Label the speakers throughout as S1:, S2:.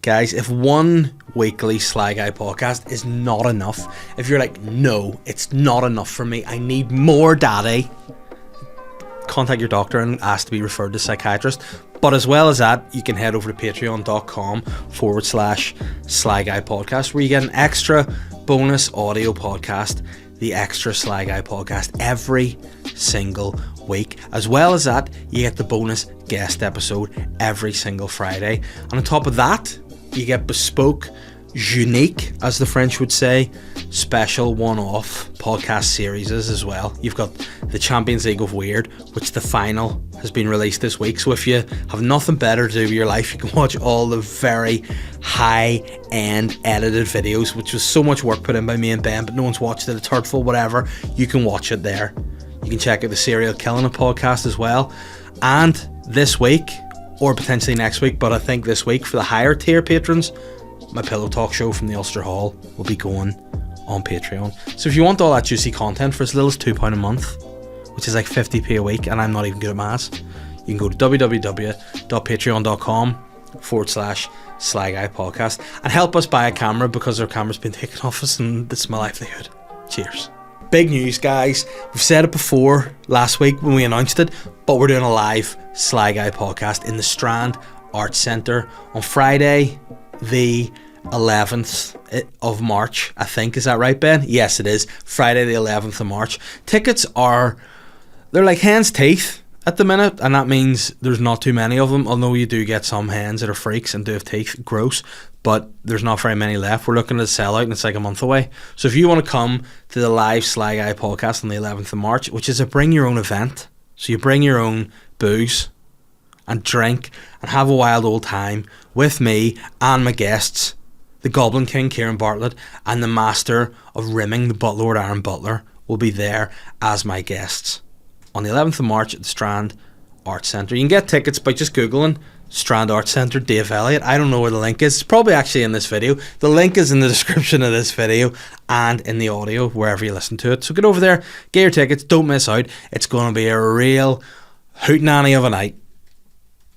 S1: Guys, if one weekly Sly Guy podcast is not enough, if you're like, no, it's not enough for me, I need more, daddy, contact your doctor and ask to be referred to a psychiatrist. But as well as that, you can head over to patreon.com/Sly Guy podcast, where you get an extra bonus audio podcast, the extra Sly Guy podcast, every single week. As well as that, you get the bonus guest episode every single Friday. And on top of that, you get bespoke, unique, as the French would say, special one-off podcast series as well. You've got the Champions League of Weird, which the final has been released this week. So if you have nothing better to do with your life, you can watch all the very high-end edited videos, which was so much work put in by me and Ben, but no one's watched it. It's hurtful, whatever. You can watch it there. You can check out the Serial Killing It podcast as well. And this week, or potentially next week, but I think this week for the higher tier patrons, my Pillow Talk show from the Ulster Hall will be going on Patreon. So if you want all that juicy content for as little as £2 a month, which is like 50p a week, and I'm not even good at maths, you can go to www.patreon.com/Sly Guy podcast and help us buy a camera, because our camera's been taken off us and it's my livelihood. Cheers. Big news, guys. We've said it before last week when we announced it, but we're doing a live Sly Guy podcast in the Strand Arts Centre on Friday, the 11th of March, I think. Is that right, Ben? Yes, it is. Friday the 11th of March. Tickets they're like hen's teeth at the minute, and that means there's not too many of them, although you do get some hens that are freaks and do have teeth. Gross. But there's not very many left. We're looking at a sellout and it's like a month away. So if you want to come to the live Sly Guy podcast on the 11th of March, which is a bring your own event, so you bring your own booze and drink and have a wild old time with me and my guests, the Goblin King Kieran Bartlett and the master of rimming, the Lord Aaron Butler, will be there as my guests on the 11th of March at the Strand Arts Centre. You can get tickets by just googling Strand Arts Centre, Dave Elliott. I don't know where the link is. It's probably actually in this video. The link is in the description of this video and in the audio wherever you listen to it. So get over there, get your tickets, don't miss out. It's going to be a real hootenanny of a night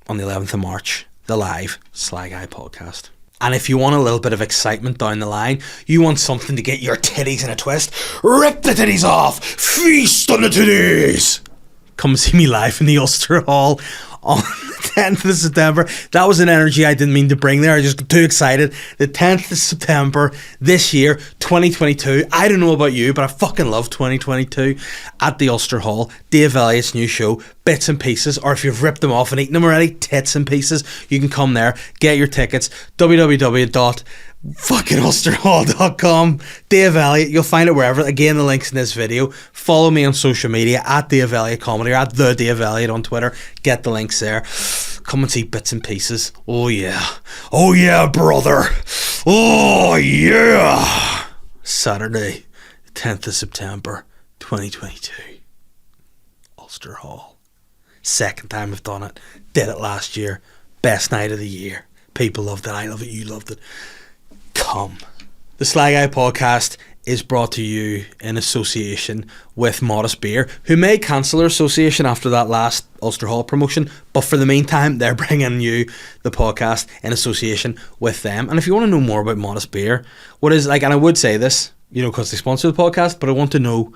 S1: on the 11th of March, the live Sly Guy podcast. And if you want a little bit of excitement down the line, you want something to get your titties in a twist, rip the titties off, feast on the titties, come see me live in the Ulster Hall on the 10th of September. That was an energy I didn't mean to bring there. I just got too excited. The 10th of September this year, 2022. I don't know about you, but I fucking love 2022 at the Ulster Hall. Dave Elliott's new show, Bits and Pieces, or if you've ripped them off and eaten them already, Tits and Pieces. You can come there, get your tickets, www.ulsterhall.com. Dave Elliott, you'll find it wherever. Again, the link's in this video. Follow me on social media at Dave Elliott Comedy or at the Dave Elliott on Twitter. Get the links there. Come and see Bits and Pieces. Oh yeah. Oh yeah, brother. Oh yeah. Saturday, 10th of September, 2022. Ulster Hall. Second time I've done it. Did it last year. Best night of the year. People loved it. I love it. You loved it. Come. The Sly Guy podcast is brought to you in association with Modest Beer, who may cancel their association after that last Ulster Hall promotion, but for the meantime, they're bringing you the podcast in association with them. And if you want to know more about Modest Beer, what is like, and I would say this, because they sponsor the podcast, but I want to know,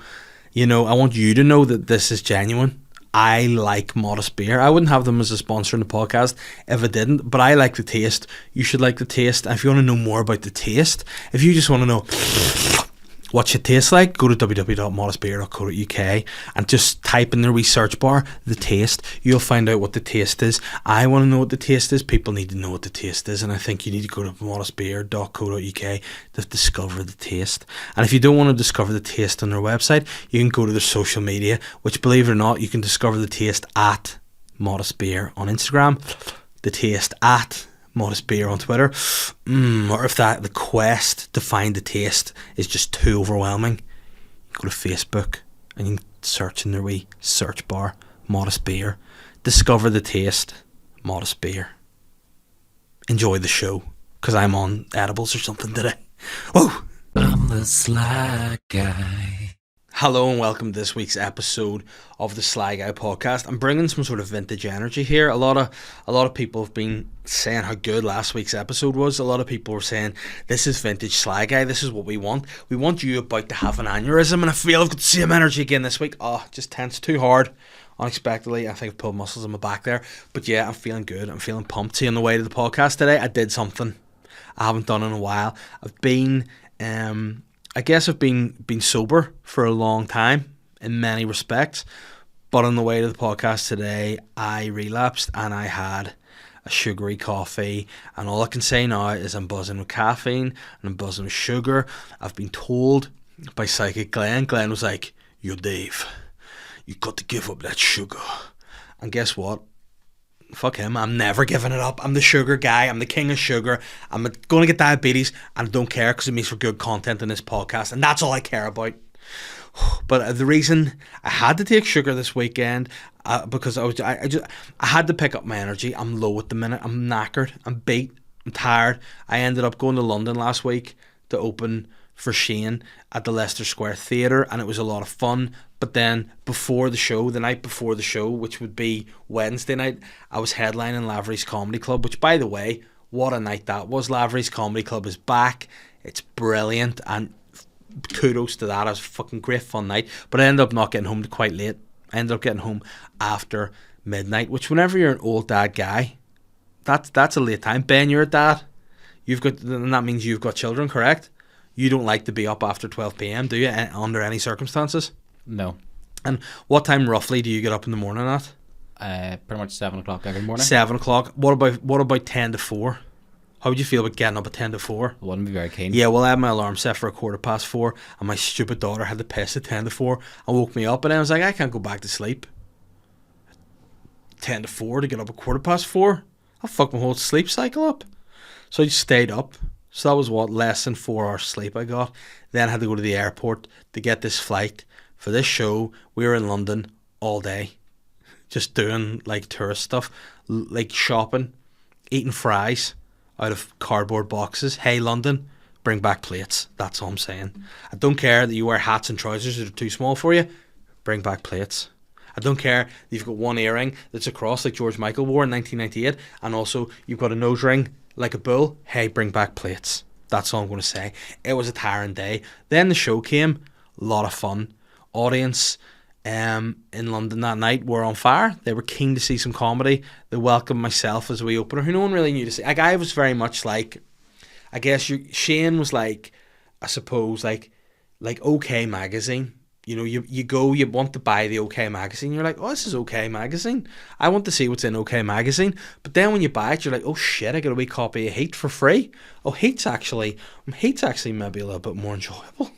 S1: I want you to know that this is genuine. I like Modest Beer. I wouldn't have them as a sponsor in the podcast if I didn't, but I like the taste. You should like the taste. And if you want to know more about the taste, if you just want to know what it tastes like, go to www.modestbeer.co.uk and just type in the research bar the taste. You'll find out what the taste is. I want to know what the taste is. People need to know what the taste is, and I think you need to go to modestbeer.co.uk to discover the taste. And if you don't want to discover the taste on their website, you can go to their social media, which, believe it or not, you can discover the taste at Modest Beer on Instagram, the taste at Modest Beer on Twitter, or if the quest to find the taste is just too overwhelming, you go to Facebook and you can search in their wee search bar, Modest Beer. Discover the taste, Modest Beer. Enjoy the show, because I'm on edibles or something today. Oh,
S2: I'm the Sly Guy.
S1: Hello and welcome to this week's episode of the Sly Guy podcast. I'm bringing some sort of vintage energy here. A lot of people have been saying how good last week's episode was. A lot of people were saying this is vintage Sly Guy. This is what we want. We want you about to have an aneurysm, and I feel I've got the same energy again this week. Just tense too hard, unexpectedly. I think I've pulled muscles in my back there, but yeah, I'm feeling good. I'm feeling pumped. See, on the way to the podcast today, I did something I haven't done in a while. I guess I've been sober for a long time in many respects, but on the way to the podcast today, I relapsed and I had a sugary coffee, and all I can say now is I'm buzzing with caffeine and I'm buzzing with sugar. I've been told by psychic Glenn was like, "Yo Dave, you got to give up that sugar." And guess what? Fuck him, I'm never giving it up. I'm the sugar guy, I'm the king of sugar. I'm going to get diabetes and I don't care because it makes for good content in this podcast, and that's all I care about. But the reason I had to take sugar this weekend, because I had to pick up my energy. I'm low at the minute, I'm knackered, I'm beat, I'm tired. I ended up going to London last week to open for Shane at the Leicester Square Theatre, and it was a lot of fun. But then before the show, the night before the show, which would be Wednesday night, I was headlining Lavery's Comedy Club, which, by the way, what a night that was. Lavery's Comedy Club is back. It's brilliant, and kudos to that. It was a fucking great fun night. But I ended up not getting home quite late. I ended up getting home after midnight, which whenever you're an old dad guy, that's a late time. Ben, you're a dad. And that means you've got children, correct? You don't like to be up after 12 p.m, do you, under any circumstances?
S2: No.
S1: And what time roughly do you get up in the morning at?
S2: Pretty much 7 o'clock every morning.
S1: 7 o'clock. What about 10 to 4? How would you feel about getting up at 10 to 4?
S2: I wouldn't be very keen.
S1: Yeah, well, I had my alarm set for 4:15, and my stupid daughter had to piss at 10 to 4 and woke me up, and then I was like, I can't go back to sleep. 10 to 4 to get up at 4:15? I'll fuck my whole sleep cycle up. So I just stayed up. So that was less than 4 hours sleep I got. Then I had to go to the airport to get this flight for this show. We were in London all day, just doing like tourist stuff, like shopping, eating fries out of cardboard boxes. Hey London, bring back plates. That's all I'm saying. I don't care that you wear hats and trousers that are too small for you. Bring back plates. I don't care that you've got one earring that's across like George Michael wore in 1998, and also you've got a nose ring like a bull. Hey, bring back plates. That's all I'm going to say. It was a tiring day. Then the show came. A lot of fun. Audience in London that night were on fire. They were keen to see some comedy. They welcomed myself as a wee opener, who no one really knew to see. Like, I was very much like, I guess Shane was like, I suppose, like OK Magazine. You know, you go, you want to buy the OK Magazine. You're like, oh, this is OK Magazine. I want to see what's in OK Magazine. But then when you buy it, you're like, oh shit, I got a wee copy of Heat for free. Oh, Heat's actually maybe a little bit more enjoyable.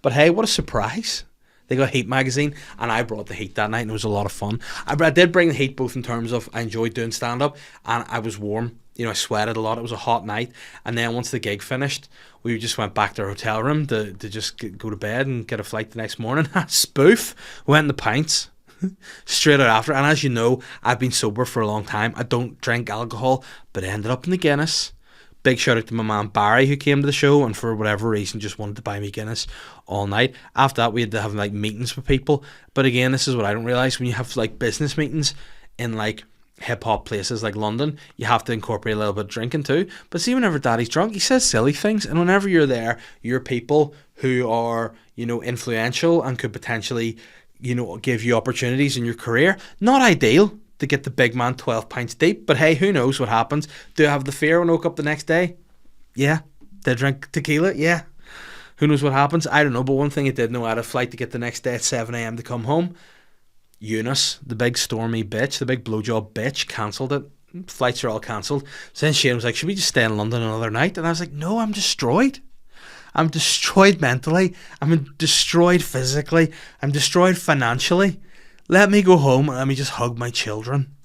S1: But hey, what a surprise. They got Heat magazine, and I brought the Heat that night, and it was a lot of fun. I did bring the Heat both in terms of I enjoyed doing stand-up, and I was warm. You know, I sweated a lot. It was a hot night. And then once the gig finished, we just went back to our hotel room to just go to bed and get a flight the next morning. Spoof. Went in the pints straight out after. And as you know, I've been sober for a long time. I don't drink alcohol, but I ended up in the Guinness. Big shout out to my man Barry, who came to the show and for whatever reason just wanted to buy me Guinness all night. After that, we had to have like meetings with people. But again, this is what I don't realise. When you have like business meetings in like hip-hop places like London, you have to incorporate a little bit of drinking too. But see, whenever daddy's drunk, he says silly things, and whenever you're there, you're people who are, you know, influential and could potentially, you know, give you opportunities in your career. Not ideal to get the big man 12 pints deep, but hey, who knows what happens. Do I have the fear when I woke up the next day? Yeah. Did I drink tequila? Yeah. Who knows what happens? I don't know, but one thing I did know, I had a flight to get the next day at 7 a.m. to come home. Eunice, the big stormy bitch, the big blowjob bitch, cancelled it. Flights are all cancelled. So then Shane was like, should we just stay in London another night? And I was like, no, I'm destroyed. I'm destroyed mentally. I'm destroyed physically. I'm destroyed financially. Let me go home and let me just hug my children.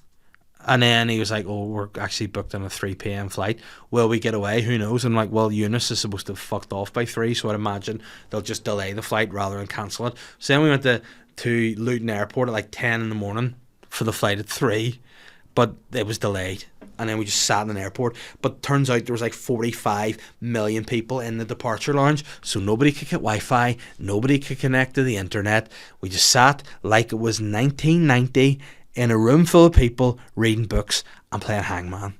S1: And then he was like, oh, we're actually booked on a 3 p.m. flight. Will we get away? Who knows? And I'm like, well, Eunice is supposed to have fucked off by 3, so I'd imagine they'll just delay the flight rather than cancel it. So then we went to Luton Airport at like 10 in the morning for the flight at 3, but it was delayed. and then we just sat in an airport. But turns out there was like 45 million people in the departure lounge, so nobody could get Wi-Fi, nobody could connect to the internet. We just sat like it was 1990 in a room full of people reading books and playing hangman,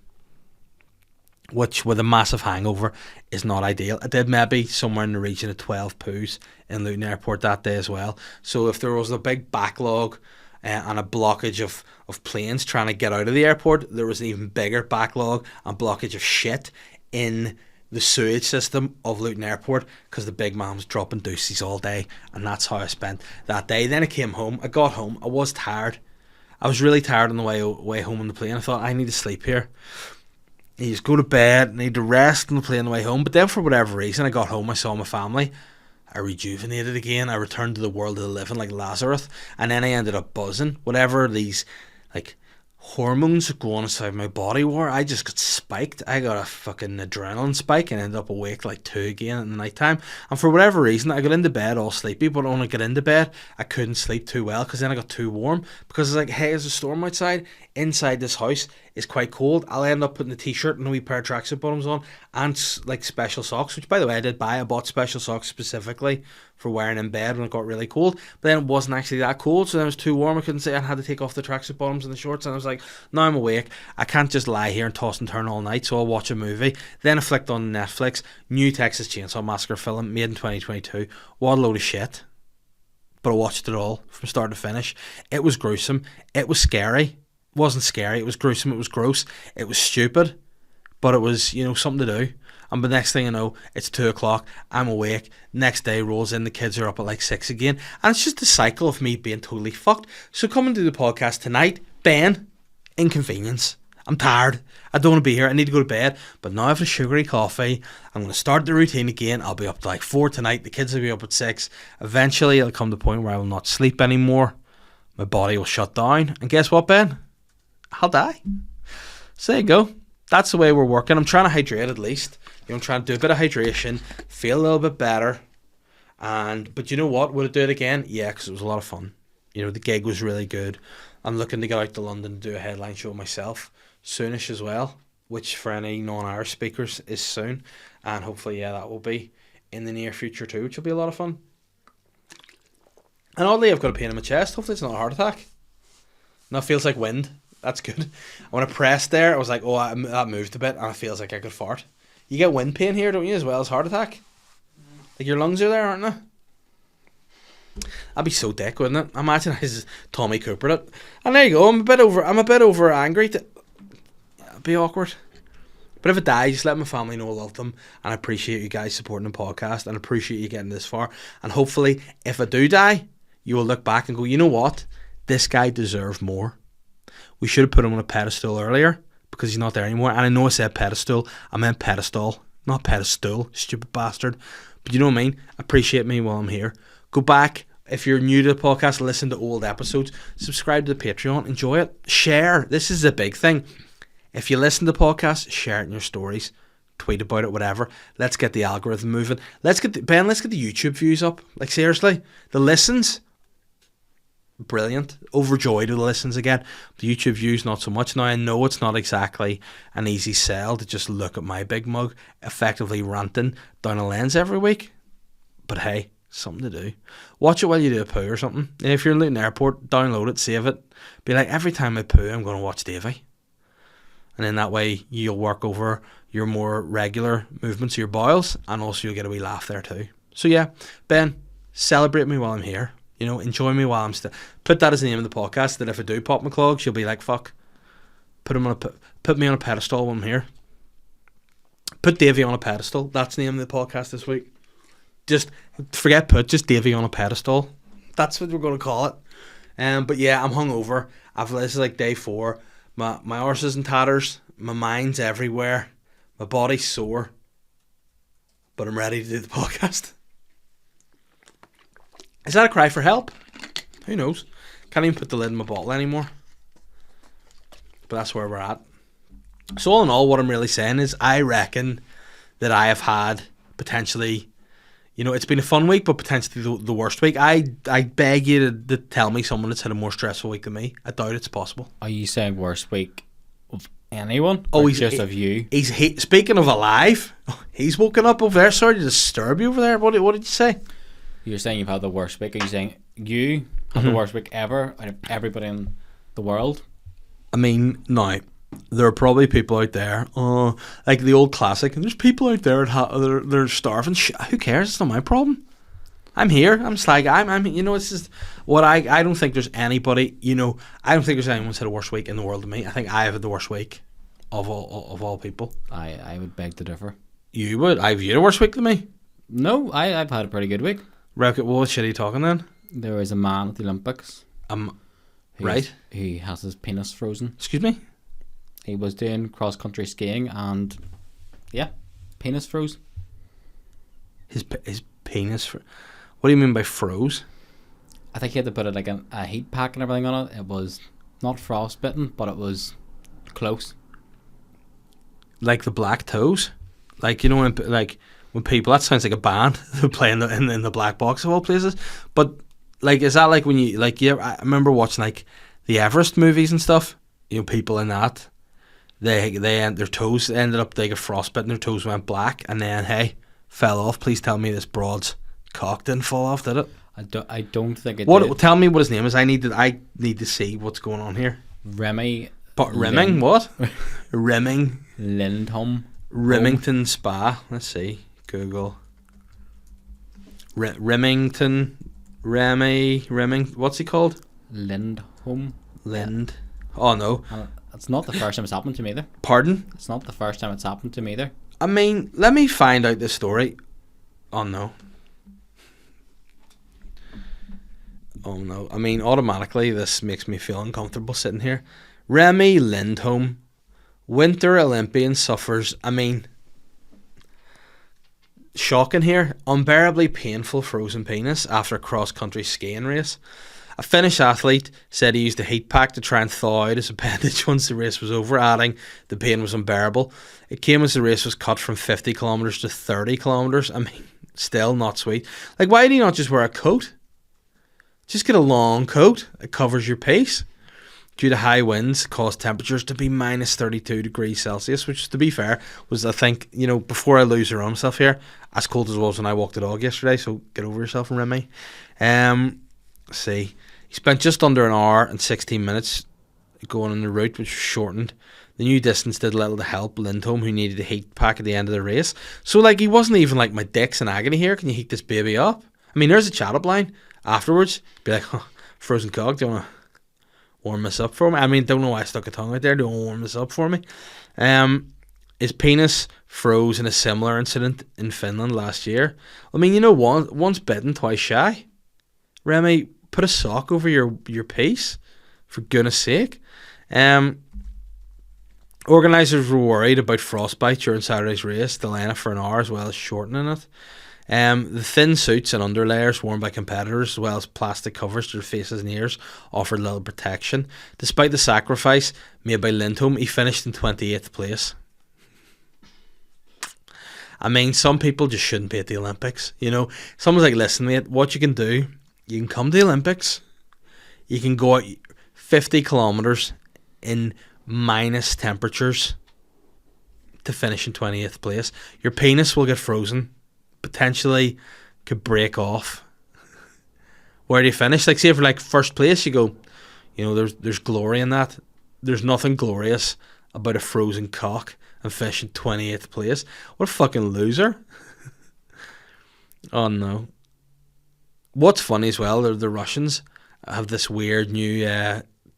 S1: which with a massive hangover is not ideal. I did maybe somewhere in the region of 12 poos in Luton Airport that day as well. So if there was a big backlog and a blockage of planes trying to get out of the airport, there was an even bigger backlog and blockage of shit in the sewage system of Luton Airport, because the big man was dropping deuces all day, and that's how I spent that day. Then I came home, I got home, I was tired. I was really tired on the way home on the plane. I thought, I need to sleep here. I need to go to bed, I need to rest on the plane on the way home. But then for whatever reason, I got home, I saw my family, I rejuvenated again, I returned to the world of the living like Lazarus, and then I ended up buzzing. Whatever these like hormones going inside my body were, I just got spiked. I got a fucking adrenaline spike and ended up awake like 2 again in the night time. And for whatever reason, I got into bed all sleepy, but when I got into bed, I couldn't sleep too well, because then I got too warm, because it's like, hey, there's a storm outside. Inside this house is quite cold. I'll end up putting a t-shirt and a wee pair of tracksuit bottoms on, and like special socks, which by the way I did buy. I bought special socks specifically for wearing in bed when it got really cold, but then it wasn't actually that cold, so then it was too warm. I couldn't say. I had to take off the tracksuit bottoms and the shorts, and I was like, now I'm awake, I can't just lie here and toss and turn all night, so I'll watch a movie. Then I flicked on Netflix, new Texas Chainsaw Massacre film made in 2022. What a load of shit. But I watched it all from start to finish. It was gruesome, it was scary. It wasn't scary, it was gruesome, it was gross, it was stupid, but it was, you know, something to do. And the next thing I know, it's 2 o'clock, I'm awake, next day rolls in, the kids are up at like 6 again, and it's just a cycle of me being totally fucked. So coming to the podcast tonight, Ben, inconvenience. I'm tired, I don't want to be here, I need to go to bed, but now I have a sugary coffee, I'm going to start the routine again. I'll be up to like 4 tonight, the kids will be up at 6, eventually it'll come to the point where I will not sleep anymore, my body will shut down, and guess what, Ben? I'll die. So there you go. That's the way we're working. I'm trying to hydrate at least. You know, I'm trying to do a bit of hydration, feel a little bit better. But you know what? Would I do it again? Yeah, because it was a lot of fun. You know, the gig was really good. I'm looking to get out to London to do a headline show myself soonish as well, which for any non-Irish speakers is soon. And hopefully, yeah, that will be in the near future too, which will be a lot of fun. And oddly, I've got a pain in my chest. Hopefully it's not a heart attack. No, it feels like wind. That's good. When I pressed there, I was like, oh, that moved a bit, and it feels like I could fart. You get wind pain here, don't you, as well as heart attack? Like your lungs are there, aren't they? That'd be so dick, wouldn't it? Imagine I was Tommy Cooper it. And there you go. I'm a bit over angry. It'd be awkward. But if it dies, just let my family know I love them, and I appreciate you guys supporting the podcast, and I appreciate you getting this far. And hopefully, if I do die, you will look back and go, you know what? This guy deserved more. We should have put him on a pedestal earlier, because he's not there anymore. And I know I said pedestal, I meant pedestal, not pedestal, stupid bastard. But you know what I mean? Appreciate me while I'm here. Go back, if you're new to the podcast, listen to old episodes, subscribe to the Patreon, enjoy it, share. This is a big thing. If you listen to the podcast, share it in your stories, tweet about it, whatever. Let's get the algorithm moving. Let's get the YouTube views up. Like seriously, the listens, brilliant, overjoyed with the listens again. The YouTube views not so much. Now I know it's not exactly an easy sell to just look at my big mug effectively ranting down a lens every week, but hey, something to do. Watch it while you do a poo or something. If you're in Luton Airport, download it, save it, be like, every time I poo I'm going to watch Davy, and then that way you'll work over your more regular movements of your bowels, and also you'll get a wee laugh there too. So yeah, Ben, celebrate me while I'm here. You know, enjoy me while I'm still. Put that as the name of the podcast, that if I do pop my clogs, you'll be like, fuck, put me on a pedestal when I'm here. Put Davy on a pedestal. That's the name of the podcast this week. Just just Davy on a pedestal. That's what we're going to call it. But yeah, I'm hungover. This is like day 4. My arse is in tatters. My mind's everywhere. My body's sore. But I'm ready to do the podcast. Is that a cry for help? Who knows? Can't even put the lid in my bottle anymore. But that's where we're at. So all in all, what I'm really saying is I reckon that I have had potentially, you know, it's been a fun week, but potentially the worst week. I beg you to tell me someone that's had a more stressful week than me. I doubt it's possible.
S2: Are you saying worst week anyone?
S1: Oh,
S2: Or
S1: he's
S2: just of you.
S1: Speaking of alive, he's woken up over there. Sorry to disturb you over there. What did you say?
S2: You're saying you've had the worst week. Are you saying you had the worst week ever out of everybody in the world?
S1: I mean, now there are probably people out there, like the old classic. There's people out there they're starving. Who cares? It's not my problem. I'm here. I'm just like I'm. You know, it's just what I don't think there's anybody. You know, I don't think there's anyone who's had a worse week in the world than me. I think I have had the worst week of all people.
S2: I would beg to differ.
S1: You would? I've you had a worse week than me.
S2: No, I've had a pretty good week.
S1: Right, well, what shit are you talking then?
S2: There was a man at the Olympics.
S1: Right.
S2: He has his penis frozen.
S1: Excuse me?
S2: He was doing cross country skiing and yeah, penis froze.
S1: His penis. What do you mean by froze?
S2: I think he had to put like a heat pack and everything on it. It was not frostbitten, but it was close.
S1: Like the Black Toes? Like, you know, when people, that sounds like a band they play in the Black Box of all places. But like, is that like when you like? Yeah, I remember watching like the Everest movies and stuff. You know, people in that they their toes ended up, they got frostbitten, their toes went black, and then hey, fell off. Please tell me this broad's cock didn't fall off, did it?
S2: I don't think it
S1: What?
S2: did.
S1: Tell me what his name is. I need to see what's going on here. Rimming what? Rimming
S2: Lindholm.
S1: Remington Spa. Let's see. Google. Remington. What's he called?
S2: Lindholm.
S1: Lind. Oh no.
S2: It's not the first time it's happened to me either.
S1: Pardon?
S2: It's not the first time it's happened to me either.
S1: I mean, let me find out this story. Oh no. Oh no. I mean, automatically this makes me feel uncomfortable sitting here. Remy Lindholm, Winter Olympian, suffers, I mean, shocking here, unbearably painful frozen penis after a cross-country skiing race. A Finnish athlete said he used a heat pack to try and thaw out his appendage once the race was over, adding the pain was unbearable. It came as the race was cut from 50 kilometres to 30 kilometres. I mean, still not sweet. Like, why do you not just wear a coat? Just get a long coat. It covers your pace. Due to high winds, caused temperatures to be minus 32 degrees Celsius, which, to be fair, was, I think, you know, before I lose around myself here, as cold as it was when I walked the dog yesterday, so get over yourself and Remy. Let's see. He spent just under an hour and 16 minutes going on the route, which was shortened. The new distance did little to help Lindholm, who needed a heat pack at the end of the race. So, like, he wasn't even like, my dick's in agony here, can you heat this baby up? I mean, there's a chat-up line afterwards. Be like, oh, frozen cock, do you want to warm this up for me? I mean, don't know why I stuck a tongue out there. Don't warm this up for me. His penis froze in a similar incident in Finland last year. I mean, you know, once bitten, twice shy. Remy, put a sock over your piece, for goodness sake. Organisers were worried about frostbite during Saturday's race, delaying it for an hour as well as shortening it. The thin suits and underlayers worn by competitors, as well as plastic covers to their faces and ears, offered little protection. Despite the sacrifice made by Lindholm, he finished in 28th place. I mean, some people just shouldn't be at the Olympics. You know, someone's like, listen, mate, what you can do, you can come to the Olympics, you can go out 50 kilometres in minus temperatures to finish in 20th place. Your penis will get frozen, potentially could break off. Where do you finish? Like, say for like first place, you go, you know, there's glory in that. There's nothing glorious about a frozen cock and finishing 28th place. What a fucking loser. Oh no. What's funny as well, the Russians have this weird new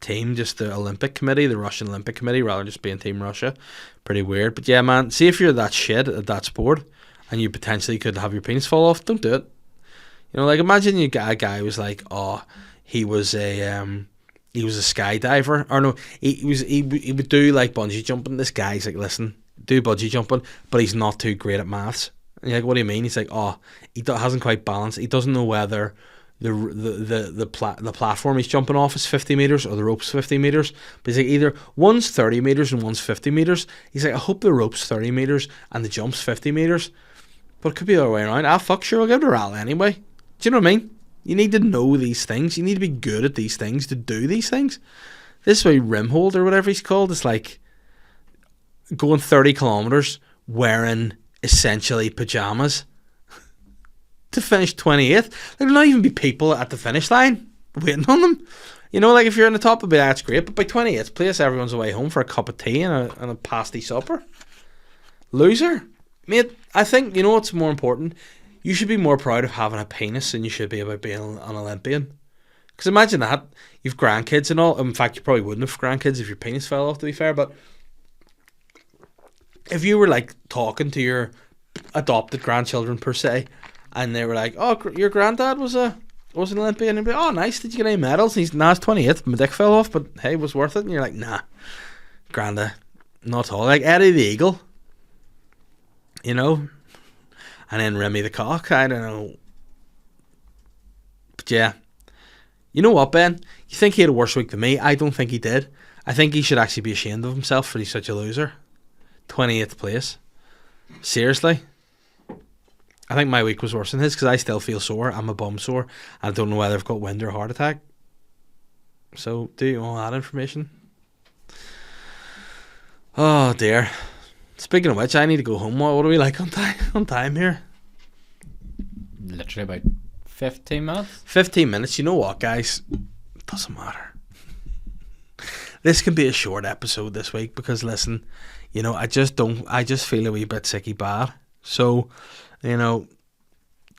S1: team, just the Olympic Committee, the Russian Olympic Committee, rather than just being Team Russia. Pretty weird. But yeah, man, see if you're that shit at that sport and you potentially could have your penis fall off, don't do it. You know, like, imagine you got a guy who was like, oh, he was a skydiver, or no, he would do like bungee jumping. This guy's like, listen, do bungee jumping, but he's not too great at maths. And you're like, what do you mean? He's like, oh, hasn't quite balanced. He doesn't know whether the platform he's jumping off is 50 metres or the rope's 50 metres. But he's like, either one's 30 metres and one's 50 metres. He's like, I hope the rope's 30 metres and the jump's 50 metres. But it could be the other way around. Ah, fuck, sure, I'll give it a rattle anyway. Do you know what I mean? You need to know these things. You need to be good at these things to do these things. This way, Rimhold or whatever he's called, it's like, going 30 kilometres wearing essentially pyjamas to finish 28th. There'll not even be people at the finish line waiting on them. You know, like if you're in the top, it'll be that's great. But by 28th place, everyone's away home for a cup of tea and a pasty supper. Loser. Mate, I think, you know what's more important? You should be more proud of having a penis than you should be about being an Olympian. Because imagine that. You've grandkids and all. In fact, you probably wouldn't have grandkids if your penis fell off, to be fair. But if you were like talking to your adopted grandchildren, per se, and they were like, oh, your granddad was an Olympian, and be like, oh, nice, did you get any medals? And he's 28th, my dick fell off, but hey, it was worth it. And you're like, nah, Granda, not at all. Like Eddie the Eagle, you know, and then Remy the Cock, I don't know. But yeah, you know what, Ben? You think he had a worse week than me? I don't think he did. I think he should actually be ashamed of himself for he's such a loser. 28th place. Seriously? I think my week was worse than his because I still feel sore. I'm a bum sore. I don't know whether I've got wind or heart attack. So, do you want that information? Oh, dear. Speaking of which, I need to go home. What are we like on time here?
S2: Literally about 15 minutes.
S1: 15 minutes. You know what, guys? It doesn't matter. This can be a short episode this week because, listen, you know, I just feel a wee bit sicky bad. So, you know,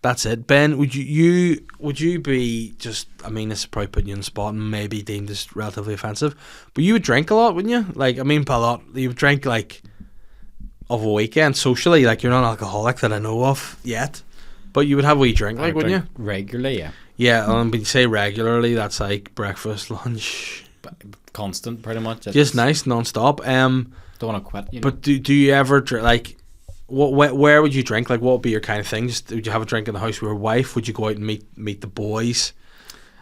S1: that's it. Ben, would you be just, I mean, this is probably putting you on the spot and maybe deemed as relatively offensive, but you would drink a lot, wouldn't you? Like, I mean, by a lot, you would drink like of a weekend socially, like you're not an alcoholic that I know of yet, but you would have a wee drink, like, wouldn't you?
S2: Regularly, yeah.
S1: Yeah, when you say regularly, that's like breakfast, lunch.
S2: Constant, pretty much.
S1: Just nice, non-stop. Don't
S2: want to quit, you know?
S1: But do you ever, like, where would you drink? Like, what would be your kind of thing? Just, would you have a drink in the house with your wife? Would you go out and meet the boys?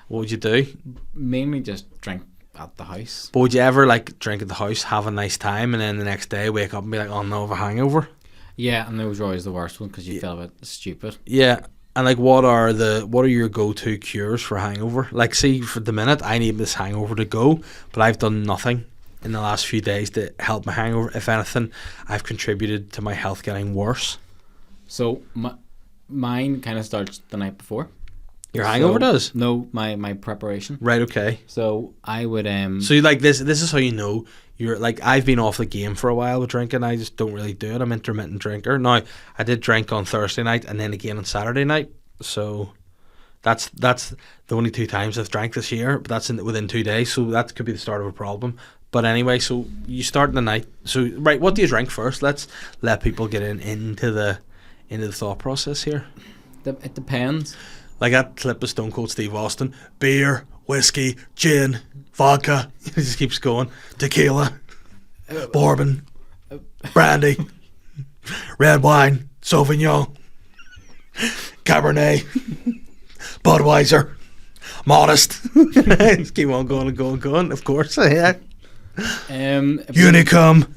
S1: What would you do?
S2: Mainly just drink at the house.
S1: But would you ever, like, drink at the house, have a nice time, and then the next day wake up and be like, oh no, I have a hangover?
S2: Yeah, and those are always the worst one because you feel a bit stupid.
S1: Yeah. And like, what are your go-to cures for hangover? Like, see, for the minute, I need this hangover to go, but I've done nothing in the last few days to help my hangover. If anything, I've contributed to my health getting worse.
S2: So mine kind of starts the night before.
S1: Your hangover does?
S2: No, my preparation.
S1: Right. Okay.
S2: So I would
S1: So you like this? This is how you know you're like. I've been off the game for a while with drinking. I just don't really do it. I'm an intermittent drinker. Now I did drink on Thursday night and then again on Saturday night. So that's the only 2 times I've drank this year. But that's within 2 days. So that could be the start of a problem. But anyway, so you start in the night. So right, what do you drink first? Let's let people get into the thought process here.
S2: It depends.
S1: Like that clip of Stone Cold Steve Austin: beer, whiskey, gin, vodka. It just keeps going. Tequila, bourbon, brandy, red wine, Sauvignon, Cabernet, Budweiser, Modest. Just keep on going and going and going. Of course, yeah. Unicum.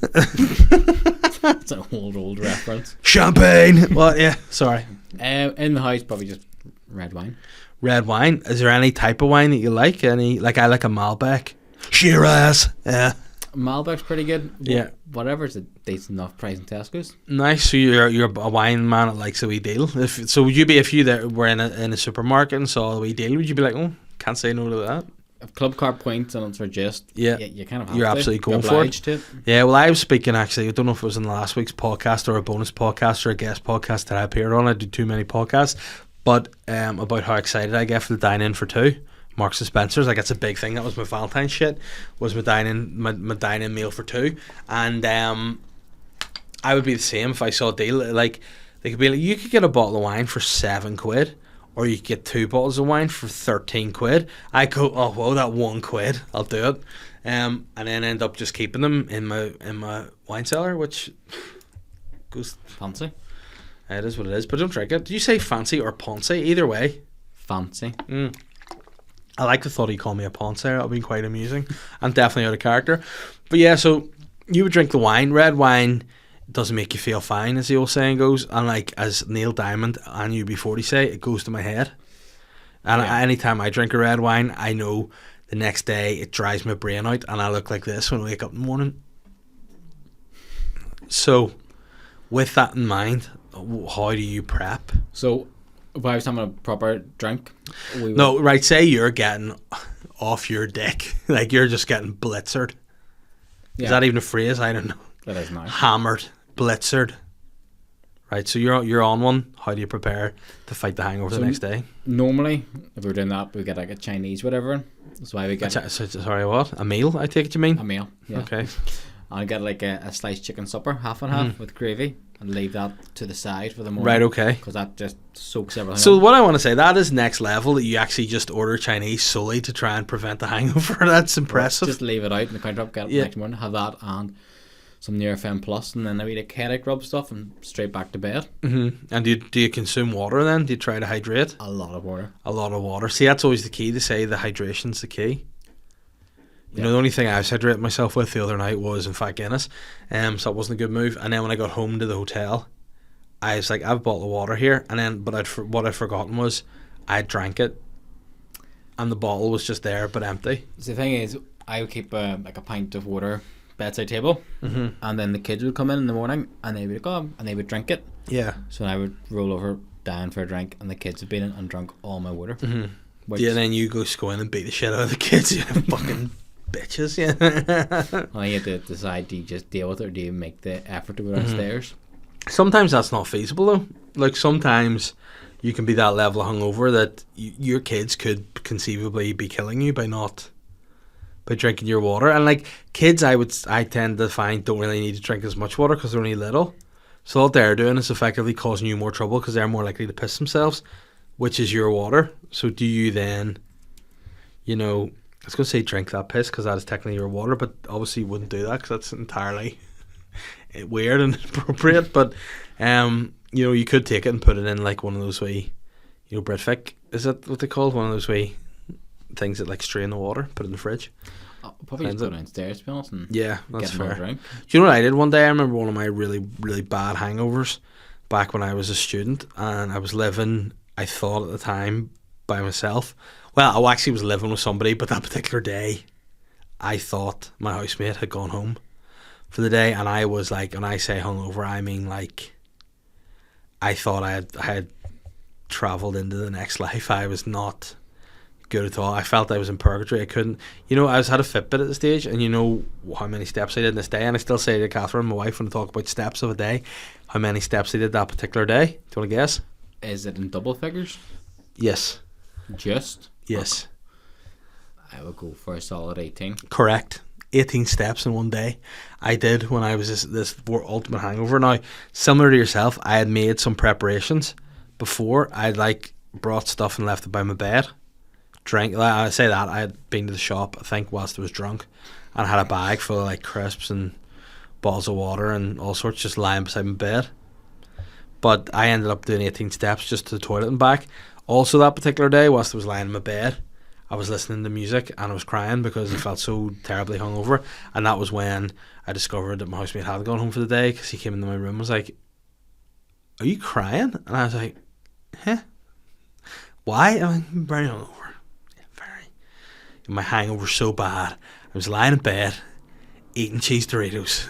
S2: That's an old reference.
S1: Champagne. Well, yeah. Sorry.
S2: In the house, probably just red wine. Red
S1: wine. Is there any type of wine that you like? Any? Like, I like a Malbec. Shiraz. Yeah.
S2: Malbec's pretty good.
S1: Yeah.
S2: Whatever's a decent enough price in Tesco's.
S1: Nice. So you're a wine man that likes a wee deal. So would you be, if you were in a supermarket and saw a wee deal, would you be like, oh, can't say no to that?
S2: If Club Car points and it's for just,
S1: yeah,
S2: you kind of have
S1: you're
S2: to.
S1: absolutely going
S2: you're
S1: for it.
S2: To.
S1: Yeah, well, I was speaking actually. I don't know if it was in last week's podcast or a bonus podcast or a guest podcast that I appeared on. I do too many podcasts, but about how excited I get for the dine in for 2, Marks and Spencer's. Like, it's a big thing. That was my Valentine's shit. Was my dine in meal for 2, and I would be the same if I saw a deal. Like, they could be like, you could get a bottle of wine for £7. Or you could get 2 bottles of wine for £13. I go, oh well, that £1, I'll do it, and then end up just keeping them in my wine cellar, which goes
S2: fancy.
S1: It is what it is, but don't drink it. Did you say fancy or ponce? Either way,
S2: fancy.
S1: I like the thought he called me a ponce. That would be quite amusing. I'm definitely out of character, but yeah. So you would drink the wine. Red wine doesn't make you feel fine, as the old saying goes, and like as Neil Diamond and UB40 say, it goes to my head. And anytime I drink a red wine, I know the next day it dries my brain out and I look like this when I wake up in the morning. So, with that in mind, how do you prep?
S2: So, if I was having a proper drink,
S1: No, right, say you're getting off your dick. Like, you're just getting blitzered. Is that even a phrase? I don't know.
S2: That is nice.
S1: Hammered, blitzered. Right, so you're on one. How do you prepare to fight the hangover the next day?
S2: Normally, if we were doing that, we'd get like a Chinese whatever. So I would get
S1: Sorry, what? A meal, I take it you mean?
S2: a meal. Yeah.
S1: Okay.
S2: I'd get like a sliced chicken supper, half and half, with gravy, and leave that to the side for the morning.
S1: Right, okay.
S2: Because that just soaks everything
S1: So
S2: up.
S1: what I want to say, that is next level, that you actually just order Chinese solely to try and prevent the hangover. That's impressive.
S2: Just leave it out in the counter up, get it the next morning, have that and some Nurofen Plus, and then I eat a headache rub stuff and straight back to bed.
S1: Mm-hmm. And do you consume water then? Do you try to hydrate?
S2: A lot of water.
S1: A lot of water. See, that's always the key, to say the hydration's the key. You know, the only thing I was hydrating myself with the other night was, in fact, Guinness. So that wasn't a good move. And then when I got home to the hotel, I was like, I have a bottle of water here. And then, but what I'd forgotten was I drank it, and the bottle was just there, but empty.
S2: So the thing is, I would keep like a pint of water bedside table, and then the kids would come in the morning, and they would go and they would drink it.
S1: Yeah.
S2: So I would roll over down for a drink, and the kids had been in and drunk all my water. Which,
S1: Yeah, then you go in and beat the shit out of the kids. You fucking bitches, yeah.
S2: I had to decide, do you just deal with it, or do you make the effort to go downstairs?
S1: Sometimes that's not feasible though. Like, sometimes you can be that level of hungover that your kids could conceivably be killing you by drinking your water. And like, kids, I tend to find don't really need to drink as much water because they're only little. So what they're doing is effectively causing you more trouble because they're more likely to piss themselves, which is your water. So do you then, I was going to say drink that piss because that is technically your water, but obviously you wouldn't do that because that's entirely weird and inappropriate. But you could take it and put it in like one of those wee, Britvic, is that what they call one of those wee things that like strain the water, put it in the fridge.
S2: I'll probably just go downstairs, to be honest, and
S1: yeah, that's
S2: get another
S1: fair.
S2: drink.
S1: Do you know what I did one day? I remember one of my really, really bad hangovers back when I was a student, and I was living, I thought at the time, by myself. Well, I actually was living with somebody, but that particular day, I thought my housemate had gone home for the day, and I was like, when I say hungover, I mean like, I thought I had travelled into the next life. I was not good at all. I felt I was in purgatory. I couldn't, I had a Fitbit at the stage, and you know how many steps I did in this day, and I still say to Catherine, my wife, when I talk about steps of a day, how many steps I did that particular day. Do you want to guess?
S2: Is it in double figures?
S1: Yes.
S2: Just?
S1: Yes.
S2: I would go for a solid 18.
S1: Correct. 18 steps in one day I did when I was this ultimate hangover. Now, similar to yourself, I had made some preparations before. I'd like brought stuff and left it by my bed. I say that I had been to the shop, I think, whilst I was drunk, and had a bag full of like crisps and bottles of water and all sorts just lying beside my bed. But I ended up doing 18 steps just to the toilet and back. Also that particular day, whilst I was lying in my bed, I was listening to music and I was crying because I felt so terribly hungover. And that was when I discovered that my housemate had gone home for the day, because he came into my room and was like, "Are you crying?" And I was like, "Huh? Why?" I'm like, "I'm very hungover." My hangover so bad, I was lying in bed eating cheese Doritos,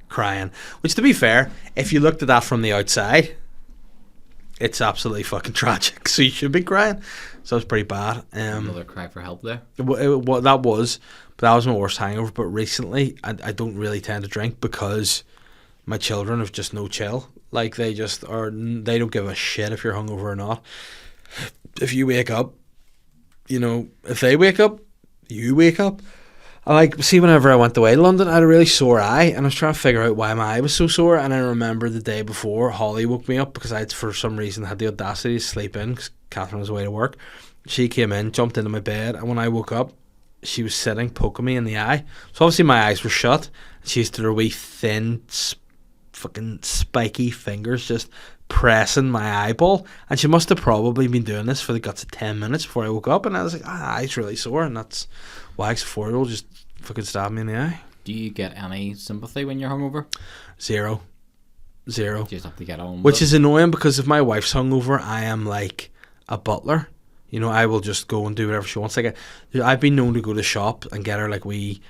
S1: crying. Which, to be fair, if you looked at that from the outside, it's absolutely fucking tragic. So you should be crying. So it was pretty bad.
S2: Another cry for help there.
S1: What that was, but that was my worst hangover. But recently, I don't really tend to drink because my children have just no chill. Like, they just are. They don't give a shit if you're hungover or not. If you wake up, if they wake up, you wake up. See, whenever I went away to London, I had a really sore eye, and I was trying to figure out why my eye was so sore. And I remember the day before, Holly woke me up because I had, for some reason, had the audacity to sleep in because Catherine was away to work. She came in, jumped into my bed, and when I woke up, she was sitting poking me in the eye. So obviously my eyes were shut. She used to her wee thin, fucking spiky fingers just pressing my eyeball, and she must have probably been doing this for the guts of 10 minutes before I woke up. And I was like, eye's really sore, and that's why a 4-year-old just fucking stabbed me in the eye.
S2: Do you get any sympathy when you're hungover?
S1: Zero.
S2: You just have to get on with
S1: Which
S2: it.
S1: is annoying, because if my wife's hungover, I am like a butler. I will just go and do whatever she wants. Like, I've been known to go to the shop and get her like wee,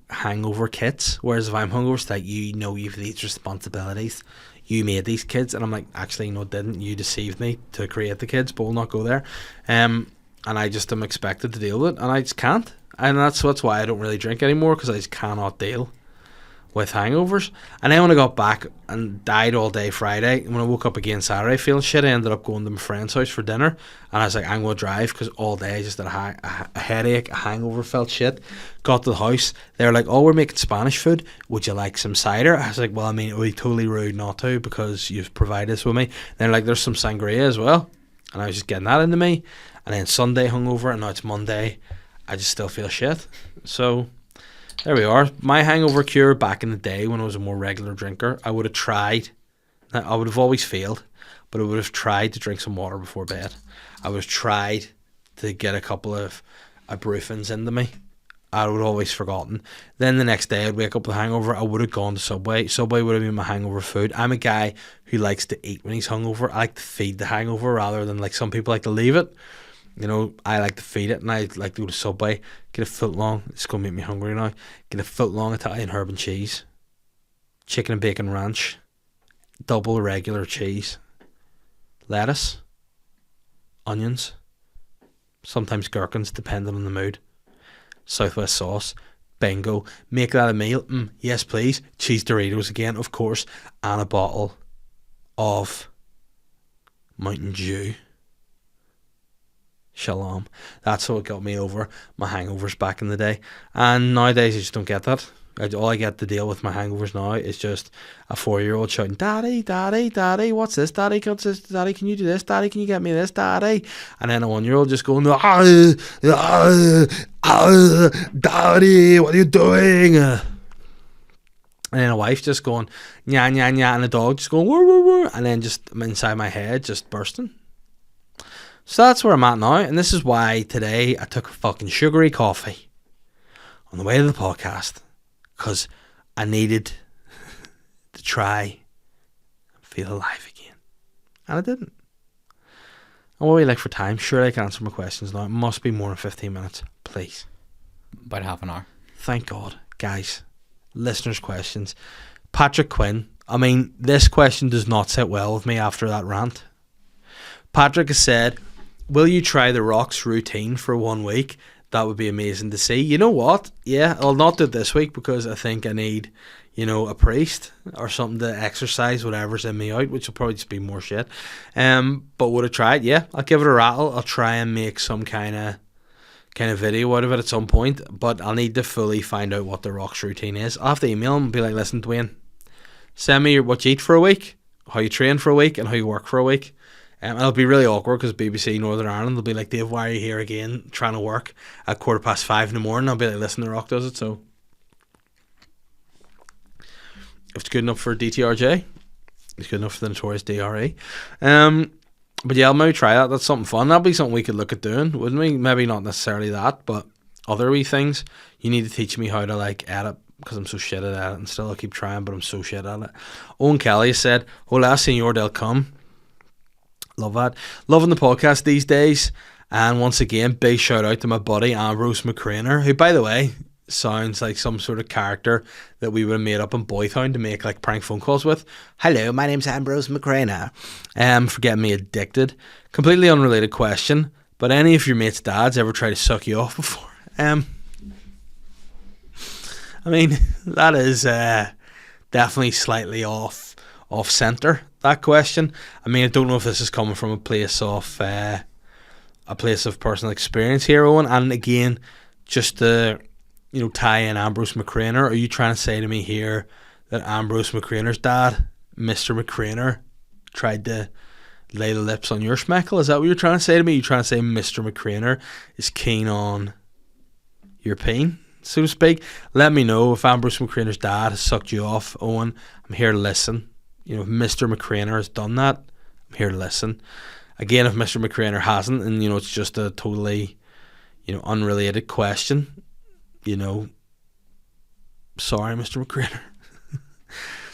S1: hangover kits. Whereas if I'm hungover, it's like, you've these responsibilities. You made these kids. And I'm like, actually, no, didn't. You deceived me to create the kids, but we'll not go there. And I just am expected to deal with it, and I just can't. And that's why I don't really drink anymore, because I just cannot deal with hangovers. And then when I got back and died all day Friday, when I woke up again Saturday feeling shit, I ended up going to my friend's house for dinner, and I was like, I'm going to drive, because all day I just had a headache, a hangover, felt shit. Got to the house, they were like, oh, we're making Spanish food, would you like some cider? I was like, well, I mean, it would be totally rude not to, because you've provided this with me. They're like, there's some sangria as well, and I was just getting that into me. And then Sunday hungover, and now it's Monday, I just still feel shit. So there we are. My hangover cure back in the day, when I was a more regular drinker, I would have tried. I would have always failed, but I would have tried to drink some water before bed. I would have tried to get a couple of ibuprofens into me. I would have always forgotten. Then the next day I'd wake up with a hangover. I would have gone to Subway. Subway would have been my hangover food. I'm a guy who likes to eat when he's hungover. I like to feed the hangover rather than like some people like to leave it. I like to feed it, and I like to go to Subway, get a foot long. It's going to make me hungry now. Get a foot long Italian herb and cheese, chicken and bacon ranch, double regular cheese, lettuce, onions, sometimes gherkins, depending on the mood, Southwest sauce. Bingo. Make that a meal. Yes, please. Cheese Doritos again, of course, and a bottle of Mountain Dew. Shalom. That's what got me over my hangovers back in the day. And nowadays I just don't get that. All I get to deal with my hangovers now is just a 4-year-old shouting, Daddy, Daddy, Daddy, what's this? Daddy, Daddy, can you do this? Daddy, can you get me this? Daddy? And then a 1-year-old just going, Daddy, what are you doing? And then a wife just going, nya, nya, nya, and a dog just going, woo, woo, woo. And then just inside my head just bursting. So that's where I'm at now, and this is why today I took a fucking sugary coffee on the way to the podcast, because I needed to try and feel alive again, and I didn't. And what are we like for time? Surely I can answer my questions now. It must be more than 15 minutes, please.
S2: About half an hour.
S1: Thank God, guys. Listeners' questions. Patrick Quinn. I mean, this question does not sit well with me after that rant. Patrick has said, will you try The Rock's routine for 1 week? That would be amazing to see. You know what? Yeah, I'll not do it this week, because I think I need, a priest or something to exercise whatever's in me out, which will probably just be more shit. But would I try it? Yeah, I'll give it a rattle. I'll try and make some kind of video out of it at some point, but I'll need to fully find out what The Rock's routine is. I'll have to email him and be like, listen, Dwayne, send me what you eat for a week, how you train for a week, and how you work for a week. It'll be really awkward, because BBC Northern Ireland will be like, Dave, why are you here again trying to work at 5:15 in the morning? I'll be like, listen, The Rock does it, so if it's good enough for DTRJ, it's good enough for the notorious DRE. But yeah, I'll maybe try that. That's something fun. That'll be something we could look at doing, wouldn't we? Maybe not necessarily that, but other wee things. You need to teach me how to edit, because I'm so shit at editing. Still, I'll keep trying, but I'm so shit at it. Owen Kelly said, hola, señor del cum. Love that. Loving the podcast these days. And once again, big shout out to my buddy Ambrose McCraner, who, by the way, sounds like some sort of character that we would have made up in Boytown to make prank phone calls with. Hello, my name's Ambrose McCraner. For getting me addicted. Completely unrelated question, but any of your mates' dads ever try to suck you off before? I mean, that is definitely slightly off centre, that question. I mean, I don't know if this is coming from a place of personal experience here, Owen. And again, just to tie in Ambrose McCraner, are you trying to say to me here that Ambrose McCraner's dad, Mr. McCraner, tried to lay the lips on your schmeckle? Is that what you're trying to say to me? You're trying to say Mr. McCraner is keen on your pain, so to speak? Let me know if Ambrose McCraner's dad has sucked you off, Owen. I'm here to listen. If Mr. McCraner has done that, I'm here to listen. Again, if Mr. McCraner hasn't, and it's just a totally unrelated question, sorry, Mr. McCraner.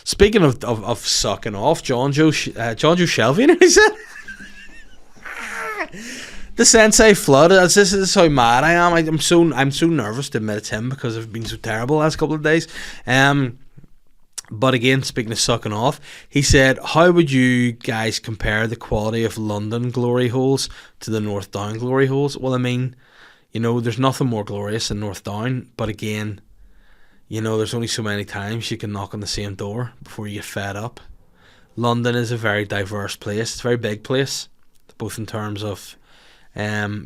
S1: Speaking of sucking off, John Joe Shelby, he said. The Sensei flood. This is how mad I am. I'm so nervous to admit it's him because I've been so terrible the last couple of days. But again, speaking of sucking off, he said, how would you guys compare the quality of London glory holes to the North Down glory holes? Well, I mean, you know, there's nothing more glorious than North Down, but again, you know, there's only so many times you can knock on the same door before you get fed up. London is a very diverse place. It's a very big place, both in terms of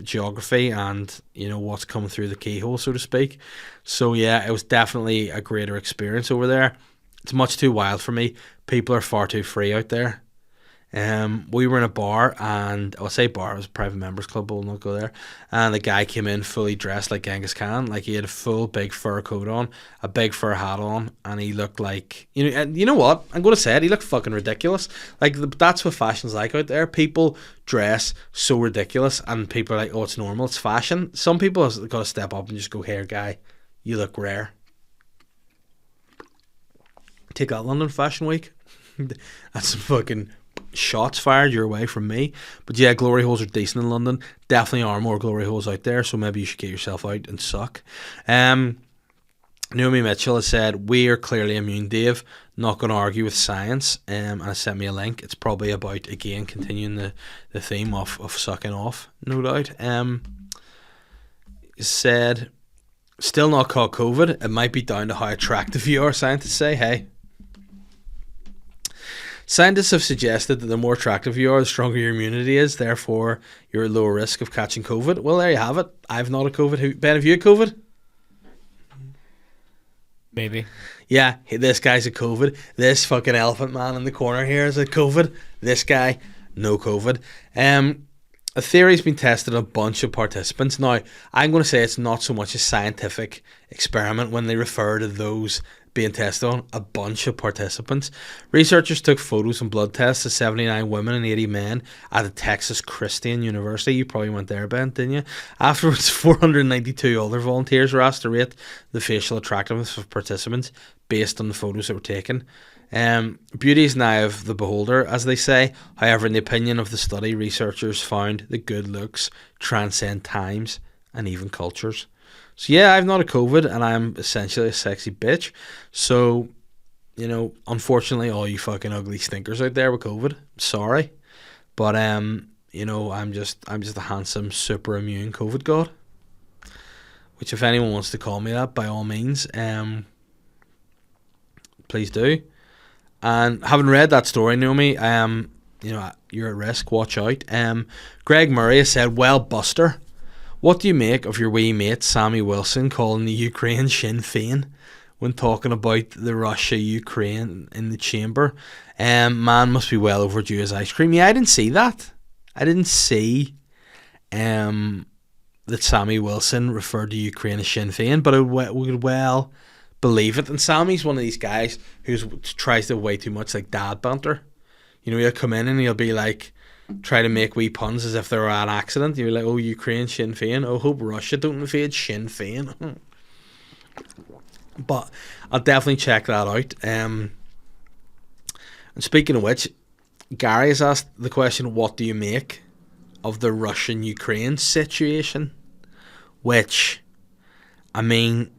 S1: geography and, you know, what's coming through the keyhole, so to speak. So yeah, it was definitely a greater experience over there. It's much too wild for me. People are far too free out there. We were in a bar, and I'll say bar, it was a private members club, but we'll not go there. And the guy came in fully dressed like Genghis Khan, like he had a full big fur coat on, a big fur hat on, and he looked like, you know, and you know what? I'm going to say it, he looked fucking ridiculous. Like that's what fashion's like out there. People dress so ridiculous, and people are like, oh, it's normal, it's fashion. Some people have got to step up and just go, here, guy, you look rare. Take that, London Fashion Week. That's some fucking shots fired your way from me. But yeah, glory holes are decent in London. Definitely are more glory holes out there, so maybe you should get yourself out and suck. Naomi Mitchell has said, we are clearly immune, Dave. Not going to argue with science. And has sent me a link. It's probably about, again, continuing the theme of sucking off, no doubt. Said, still not caught COVID. It might be down to how attractive you are, scientists say. Hey. Scientists have suggested that the more attractive you are, the stronger your immunity is. Therefore, you're at lower risk of catching COVID. Well, there you have it. I've not had COVID. Ben, have you had COVID?
S2: Maybe.
S1: Yeah, this guy's a COVID. This fucking elephant man in the corner here is a COVID. This guy, no COVID. A theory's been tested on a bunch of participants. Now, I'm going to say it's not so much a scientific experiment when they refer to those being tested on a bunch of participants. Researchers took photos and blood tests of 79 women and 80 men at the Texas Christian University. You probably went there, Ben, didn't you? Afterwards, 492 other volunteers were asked to rate the facial attractiveness of participants based on the photos that were taken. Beauty is now of the beholder, as they say. However, in the opinion of the study, researchers found that good looks transcend times and even cultures. So yeah, I've not a COVID, and I'm essentially a sexy bitch. So, you know, unfortunately, all you fucking ugly stinkers out there with COVID, sorry, but you know, I'm just a handsome, super immune COVID god. Which, if anyone wants to call me that, by all means, please do. And having read that story, Naomi, you know, you're at risk. Watch out. Greg Murray has said, "Well, Buster, what do you make of your wee mate Sammy Wilson calling the Ukraine Sinn Féin when talking about the Russia-Ukraine in the chamber? Man must be well overdue his ice cream." Yeah, I didn't see that. I didn't see that Sammy Wilson referred to Ukraine as Sinn Féin, but I would well believe it. And Sammy's one of these guys who tries to way too much like dad banter. You know, he'll come in and he'll be like, try to make wee puns as if they were an accident. You're like, oh, Ukraine, Sinn Féin. Oh, hope Russia don't invade Sinn Féin. But I'll definitely check that out. And speaking of which, Gary has asked the question, what do you make of the Russian-Ukraine situation? Which, I mean,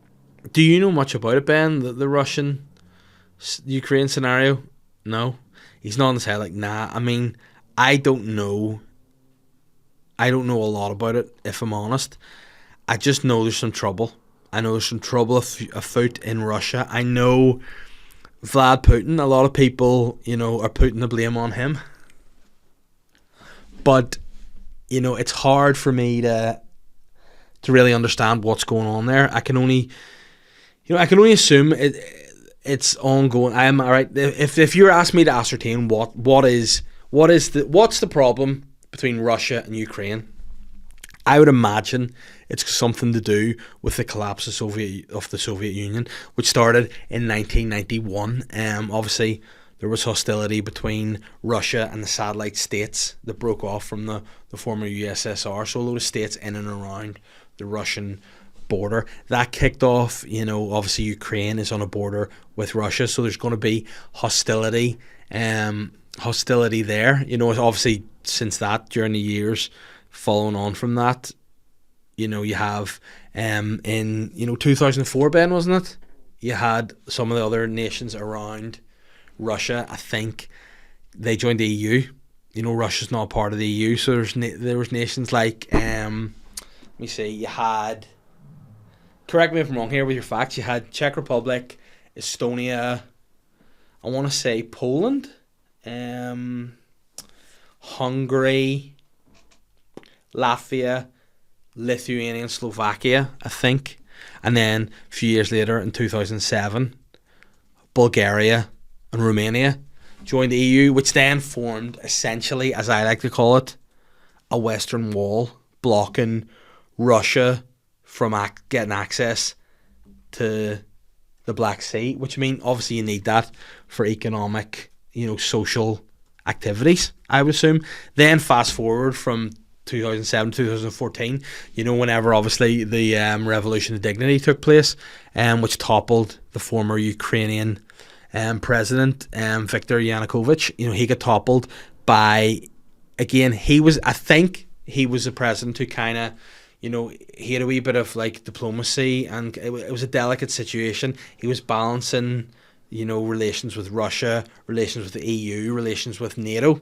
S1: do you know much about it, Ben? The Russian-Ukraine scenario? No? He's nodding his head like, nah. I mean, I don't know a lot about it, if I'm honest. I just know there's some trouble. I know there's some trouble afoot in Russia. I know Vlad Putin, a lot of people, you know, are putting the blame on him. But, you know, it's hard for me to really understand what's going on there. I can only assume it's ongoing. I am alright. If you're asking me to ascertain what's the problem between Russia and Ukraine, I would imagine it's something to do with the collapse of the Soviet Union, which started in 1991. Obviously, there was hostility between Russia and the satellite states that broke off from the former USSR. So a lot of states in and around the Russian border that kicked off. You know, obviously Ukraine is on a border with Russia, so there's going to be hostility there. You know, obviously since that, during the years following on from that, you have in 2004, Ben, wasn't it? You had some of the other nations around Russia. I think they joined the EU. Russia's not part of the EU, so there was nations like let me see. You had, correct me if I'm wrong here with your facts. You had Czech Republic, Estonia. I want to say Poland, Hungary, Latvia, Lithuania, and Slovakia, I think. And then a few years later, in 2007, Bulgaria and Romania joined the EU, which then formed, essentially, as I like to call it, a Western Wall blocking Russia from getting access to the Black Sea, which obviously you need that for economic, social activities, I would assume. Then fast forward from 2007 to 2014, whenever obviously the Revolution of Dignity took place, which toppled the former Ukrainian president, Viktor Yanukovych. He got toppled by, again, I think he was a president who kind of, he had a wee bit of like diplomacy, and it was a delicate situation. He was balancing, relations with Russia, relations with the EU, relations with NATO.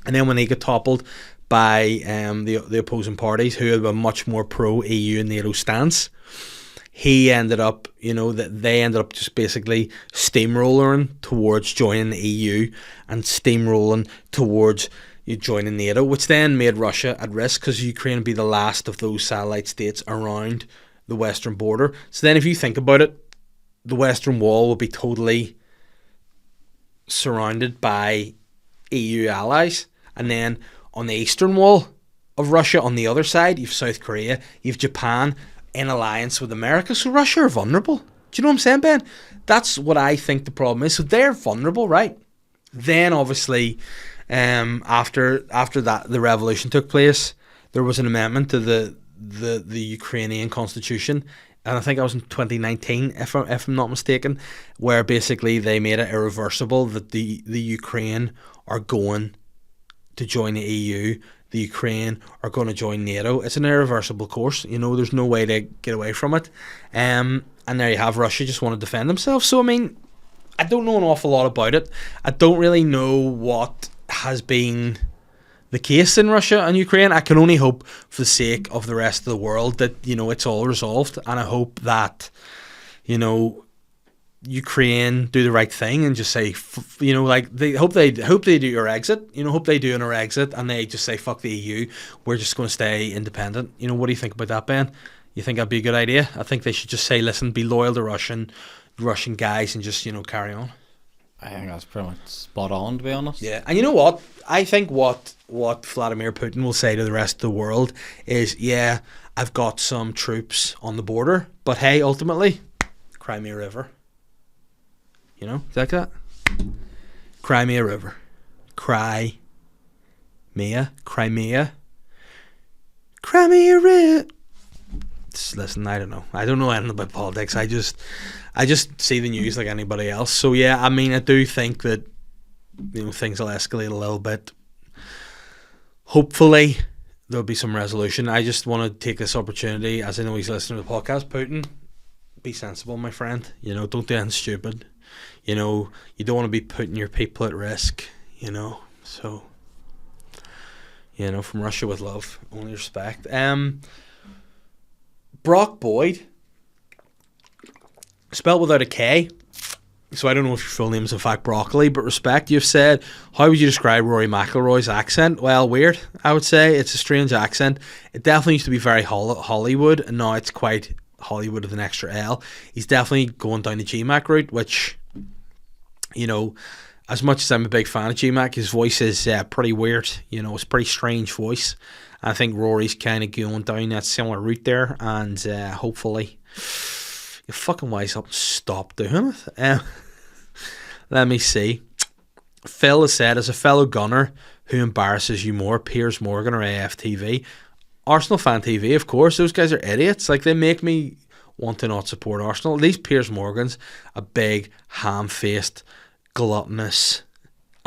S1: And then when he got toppled by the opposing parties, who had a much more pro-EU and NATO stance, he ended up, they ended up just basically steamrolling towards joining the EU and steamrolling towards joining NATO, which then made Russia at risk, because Ukraine would be the last of those satellite states around the western border. So then if you think about it, the Western Wall will be totally surrounded by EU allies. And then on the eastern wall of Russia, on the other side, you've South Korea, you've Japan in alliance with America. So Russia are vulnerable. Do you know what I'm saying, Ben? That's what I think the problem is. So they're vulnerable, right? Then obviously, after that, the revolution took place, there was an amendment to the Ukrainian constitution, and I think that was in 2019, if I'm not mistaken, where basically they made it irreversible that the Ukraine are going to join the EU, the Ukraine are going to join NATO. It's an irreversible course. There's no way to get away from it. And there you have Russia just want to defend themselves. So, I don't know an awful lot about it. I don't really know what has been the case in Russia and Ukraine. I can only hope, for the sake of the rest of the world, that it's all resolved, and I hope that Ukraine do the right thing and just say, they hope they do your exit, hope they do our exit, and they just say, fuck the EU, we're just going to stay independent. What do you think about that, Ben? You think that'd be a good idea? I think they should just say, listen, be loyal to Russian guys, and just carry on.
S2: I think that's pretty much spot on, to be honest.
S1: Yeah, and you know what? I think what Vladimir Putin will say to the rest of the world is, yeah, I've got some troops on the border, but hey, ultimately, Crimea River. Like that? Crimea River. Crimea River. Listen, I don't know. I don't know anything about politics. I just see the news like anybody else. So yeah, I do think that things will escalate a little bit. Hopefully there'll be some resolution. I just want to take this opportunity, as I know he's listening to the podcast. Putin, be sensible, my friend. Don't do anything stupid. You don't want to be putting your people at risk. So from Russia with love, only respect. Brock Boyd, spelled without a K, so I don't know if your full name is in fact Broccoli, but respect. You've said, how would you describe Rory McIlroy's accent? Well, weird, I would say. It's a strange accent. It definitely used to be very Hollywood, and now it's quite Hollywood with an extra L. He's definitely going down the GMAC route, which, as much as I'm a big fan of GMAC, his voice is pretty weird. It's a pretty strange voice. I think Rory's kind of going down that similar route there, and hopefully you fucking wise up and stop doing it. Let me see. Phil has said, as a fellow gunner, who embarrasses you more, Piers Morgan or AFTV? Arsenal Fan TV, of course. Those guys are idiots. Like, they make me want to not support Arsenal. At least Piers Morgan's a big, ham-faced, gluttonous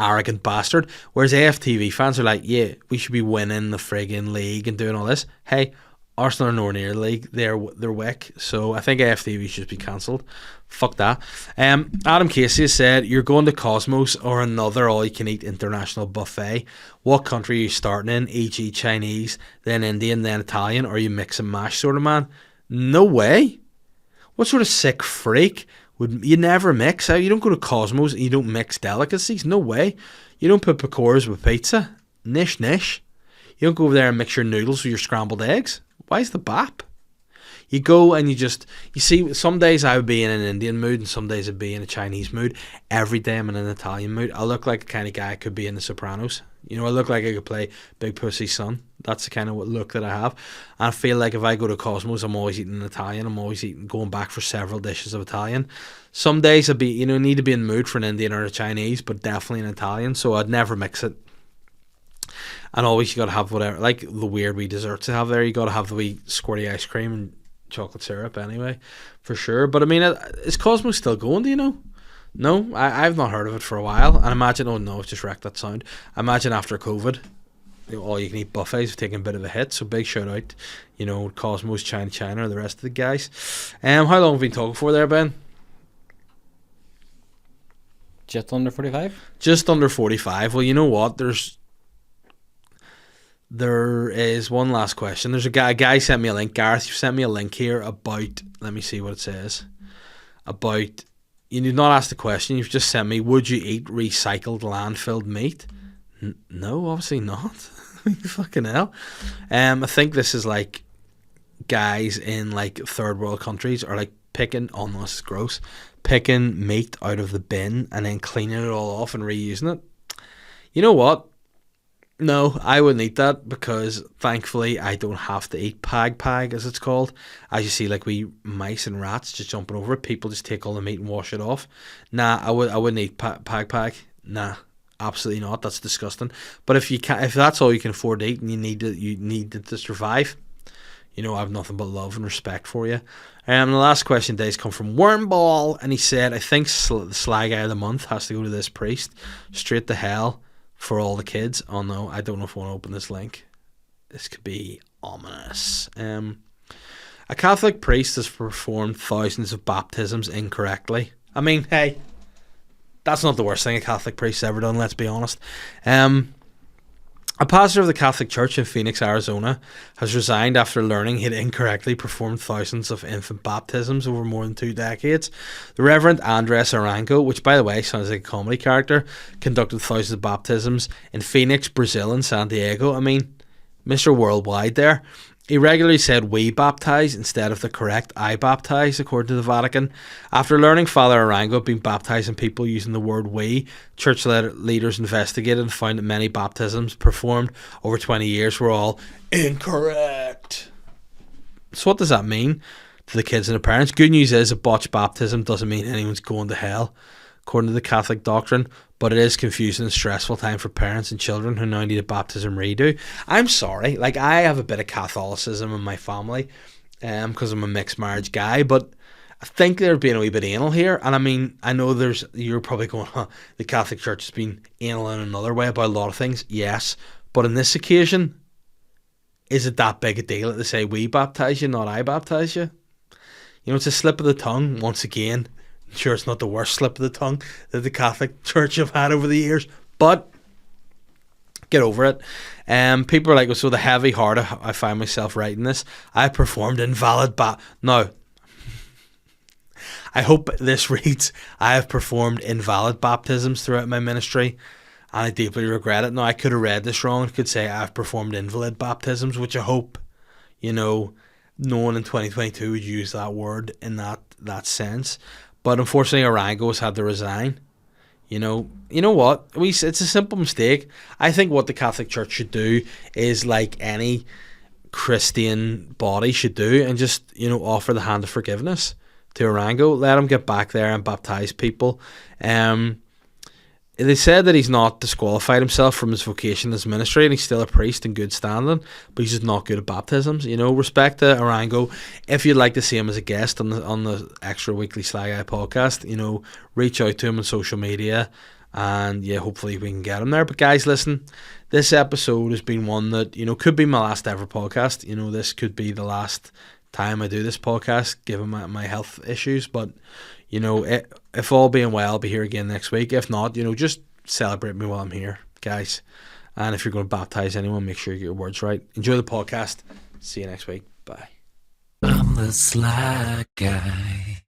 S1: arrogant bastard. Whereas AFTV fans are like, yeah, we should be winning the friggin' league and doing all this. Hey, Arsenal are nowhere near the league. They're wick. So I think AFTV should be cancelled. Fuck that. Adam Casey has said, you're going to Cosmos or another all-you-can-eat international buffet. What country are you starting in? E.g. Chinese, then Indian, then Italian, or are you mix and mash sort of man? No way. What sort of sick freak would you never mix? You don't go to Cosmos and you don't mix delicacies. No way. You don't put pakoras with pizza. Nish. You don't go over there and mix your noodles with your scrambled eggs. Why's the bap? You go and you see, some days I would be in an Indian mood and some days I'd be in a Chinese mood. Every day I'm in an Italian mood. I look like the kind of guy I could be in The Sopranos. You know, I look like I could play Big Pussy's son. That's the kind of look that I have. And I feel like if I go to Cosmos, I'm always eating Italian. I'm always going back for several dishes of Italian. Some days I'd be, need to be in the mood for an Indian or a Chinese, but definitely an Italian. So I'd never mix it. And always you got to have whatever, like the weird wee desserts they have there. You got to have the wee squirty ice cream and chocolate syrup anyway, for sure. But I mean, is Cosmos still going, do you know? No, I've not heard of it for a while. And imagine, oh no, I've just wrecked that sound. Imagine after COVID, all you can eat buffets have taken a bit of a hit. So big shout out, Cosmos, China, and the rest of the guys. How long have we been talking for there, Ben?
S2: Just under 45?
S1: Just under 45. Well, you know what? There is one last question. There's a guy sent me a link. Gareth, you sent me a link here about, let me see what it says. About, you did not ask the question, you've just sent me, would you eat recycled landfilled meat? No, obviously not. Fucking hell. I think this is like guys in like third world countries are like picking, oh no, this is gross, picking meat out of the bin and then cleaning it all off and reusing it. You know what? No, I wouldn't eat that because thankfully I don't have to eat pag as it's called. As you see, like we mice and rats just jumping over it. People just take all the meat and wash it off. Nah, I wouldn't eat pag. Nah, absolutely not. That's disgusting. But if that's all you can afford to eat and you need it to survive, I have nothing but love and respect for you. The last question today has come from Wormball, and he said, I think the Sly Guy of the Month has to go to this priest. Straight to hell. For all the kids. Oh no, I don't know if I want to open this link. This could be ominous. A Catholic priest has performed thousands of baptisms incorrectly. I mean, hey, that's not the worst thing a Catholic priest's ever done, let's be honest. A pastor of the Catholic Church in Phoenix, Arizona, has resigned after learning he had incorrectly performed thousands of infant baptisms over more than 2 decades. The Reverend Andres Arango, which by the way sounds like a comedy character, conducted thousands of baptisms in Phoenix, Brazil and San Diego. I mean, Mr. Worldwide there. He regularly said we baptize instead of the correct I baptize, according to the Vatican. After learning Father Arango had been baptizing people using the word we, church leaders investigated and found that many baptisms performed over 20 years were all incorrect. So what does that mean to the kids and the parents? Good news is a botched baptism doesn't mean anyone's going to hell, according to the Catholic doctrine, but it is confusing and stressful time for parents and children who now need a baptism redo. I'm sorry, like I have a bit of Catholicism in my family because I'm a mixed marriage guy, but I think they're being a wee bit anal here. And I mean, I know you're probably going, the Catholic Church has been anal in another way about a lot of things. Yes, but on this occasion, is it that big a deal that they say we baptize you, not I baptize you? It's a slip of the tongue once again. Sure, it's not the worst slip of the tongue that the Catholic Church have had over the years, but get over it. People are like, so the heavy heart I find myself writing this. I performed invalid No. I hope this reads, I have performed invalid baptisms throughout my ministry, and I deeply regret it. Now, I could have read this wrong. It could say I've performed invalid baptisms, which I hope, no one in 2022 would use that word in that sense. But unfortunately, Arango has had to resign. You know what? It's a simple mistake. I think what the Catholic Church should do is like any Christian body should do, and just offer the hand of forgiveness to Arango. Let him get back there and baptize people. They said that he's not disqualified himself from his vocation as ministry, and he's still a priest in good standing, but he's just not good at baptisms. Respect to Arango. If you'd like to see him as a guest on the extra weekly Sly Guy podcast, reach out to him on social media And yeah, hopefully we can get him there. But guys, listen, this episode has been one that, could be my last ever podcast. This could be the last time I do this podcast, given my health issues. But, if all being well, I'll be here again next week. If not, just celebrate me while I'm here, guys. And if you're going to baptize anyone, make sure you get your words right. Enjoy the podcast. See you next week. Bye.
S3: I'm the sly guy.